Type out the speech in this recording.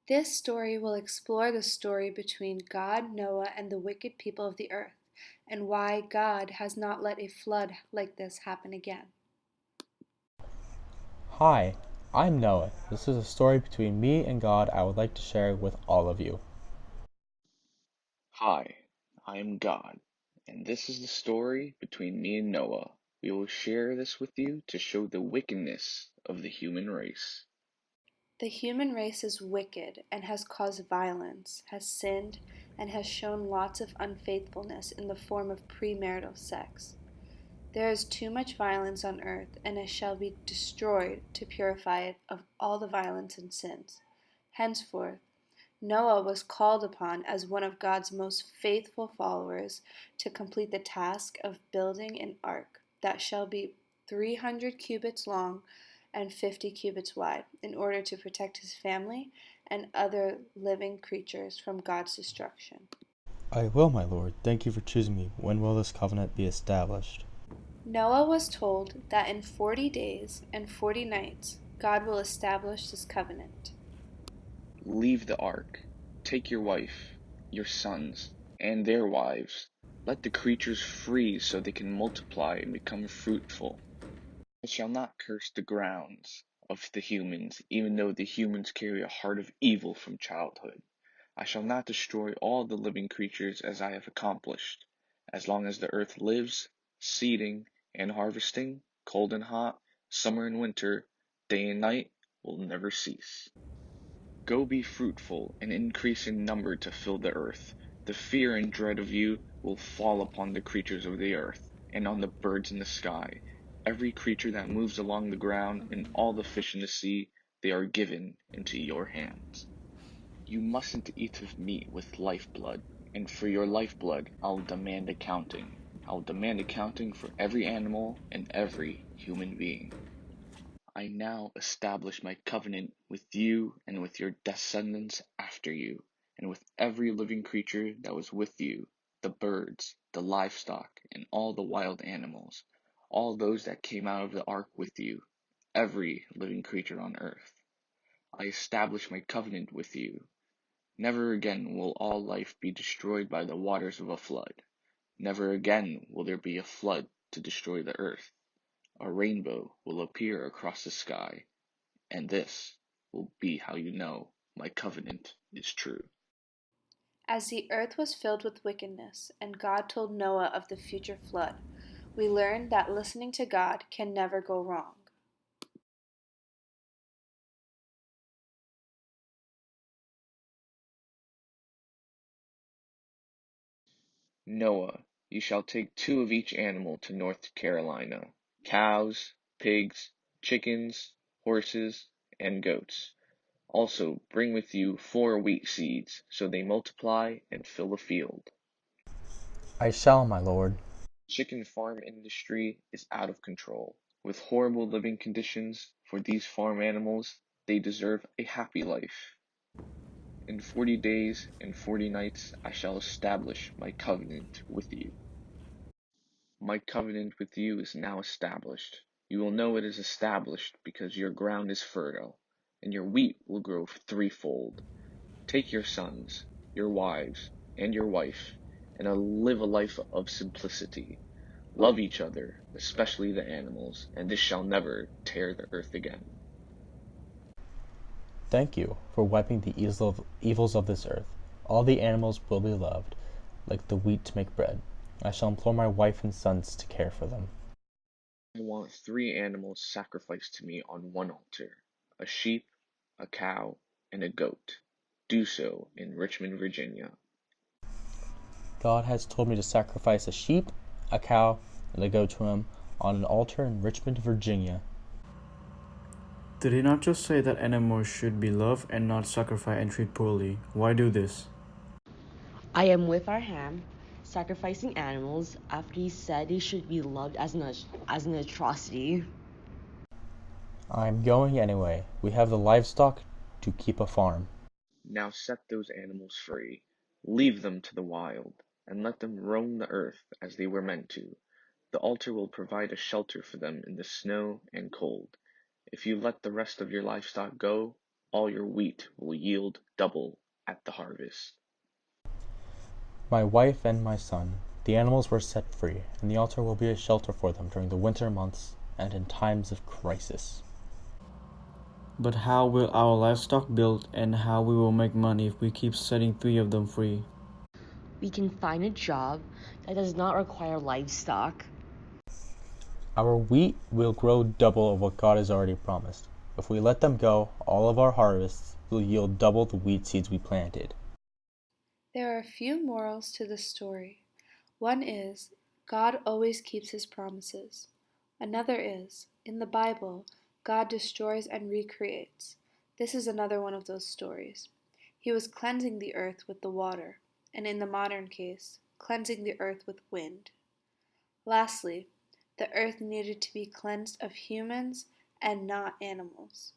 This story will explore the story between God, Noah, and the wicked people of the earth, and why God has not let a flood like this happen again. Hi, I'm Noah. This is a story between me and God I would like to share with all of you. Hi, I am God, and this is the story between me and Noah. We will share this with you to show the wickedness of the human race. The human race is wicked and has caused violence, has sinned, and has shown lots of unfaithfulness in the form of premarital sex. There is too much violence on earth, and it shall be destroyed to purify it of all the violence and sins. Henceforth, Noah was called upon as one of God's most faithful followers to complete the task of building an ark that shall be 300 cubits long and 50 cubits wide, in order to protect his family and other living creatures from God's destruction. I will, my Lord. Thank you for choosing me. When will this covenant be established? Noah was told that in 40 days and 40 nights God will establish this covenant. Leave the ark. Take your wife, your sons, and their wives. Let the creatures free so they can multiply and become fruitful. I shall not curse the grounds of the humans, even though the humans carry a heart of evil from childhood. I shall not destroy all the living creatures as I have accomplished. As long as the earth lives, seeding and harvesting, cold and hot, summer and winter, day and night, will never cease. Go be fruitful and increase in number to fill the earth. The fear and dread of you will fall upon the creatures of the earth, and on the birds in the sky. Every creature that moves along the ground, and all the fish in the sea, they are given into your hands. You mustn't eat of meat with lifeblood, and for your lifeblood I'll demand accounting. I'll demand accounting for every animal and every human being. I now establish my covenant with you and with your descendants after you, and with every living creature that was with you, the birds, the livestock, and all the wild animals, all those that came out of the ark with you, every living creature on earth. I establish my covenant with you. Never again will all life be destroyed by the waters of a flood. Never again will there be a flood to destroy the earth. A rainbow will appear across the sky, and this will be how you know my covenant is true. As the earth was filled with wickedness, and God told Noah of the future flood, we learn that listening to God can never go wrong. Noah, you shall take 2 of each animal to North Carolina: cows, pigs, chickens, horses, and goats. Also bring with you 4 wheat seeds, so they multiply and fill the field. I shall, my Lord. Chicken farm industry is out of control, with horrible living conditions for these farm animals. They deserve a happy life. In 40 days and 40 nights I shall establish my covenant with you. My covenant with you is now established. You will know it is established because your ground is fertile, and your wheat will grow threefold. Take your sons, your wives, and your wife, and live a life of simplicity. Love each other, especially the animals, and this shall never tear the earth again. Thank you for wiping the evils of this earth. All the animals will be loved, like the wheat to make bread. I shall implore my wife and sons to care for them. I want 3 animals sacrificed to me on one altar: a sheep, a cow, and a goat. Do so in Richmond, Virginia. God has told me to sacrifice a sheep, a cow, and a goat to him on an altar in Richmond, Virginia. Did he not just say that animals should be loved and not sacrificed and treated poorly? Why do this? I am with Arham, sacrificing animals after he said they should be loved as an atrocity. I'm going anyway. We have the livestock to keep a farm. Now set those animals free. Leave them to the wild, and let them roam the earth as they were meant to. The altar will provide a shelter for them in the snow and cold. If you let the rest of your livestock go, All your wheat will yield double at the harvest. My wife and my son, the animals were set free, and the altar will be a shelter for them during the winter months and in times of crisis. But how will our livestock build and how we will make money if we keep setting 3 of them free? We can find a job that does not require livestock. Our wheat will grow double of what God has already promised. If we let them go, all of our harvests will yield double the wheat seeds we planted. There are a few morals to this story. One is, God always keeps his promises. Another is, in the Bible, God destroys and recreates. This is another one of those stories. He was cleansing the earth with the water, and in the modern case, cleansing the earth with wind. Lastly, the earth needed to be cleansed of humans and not animals.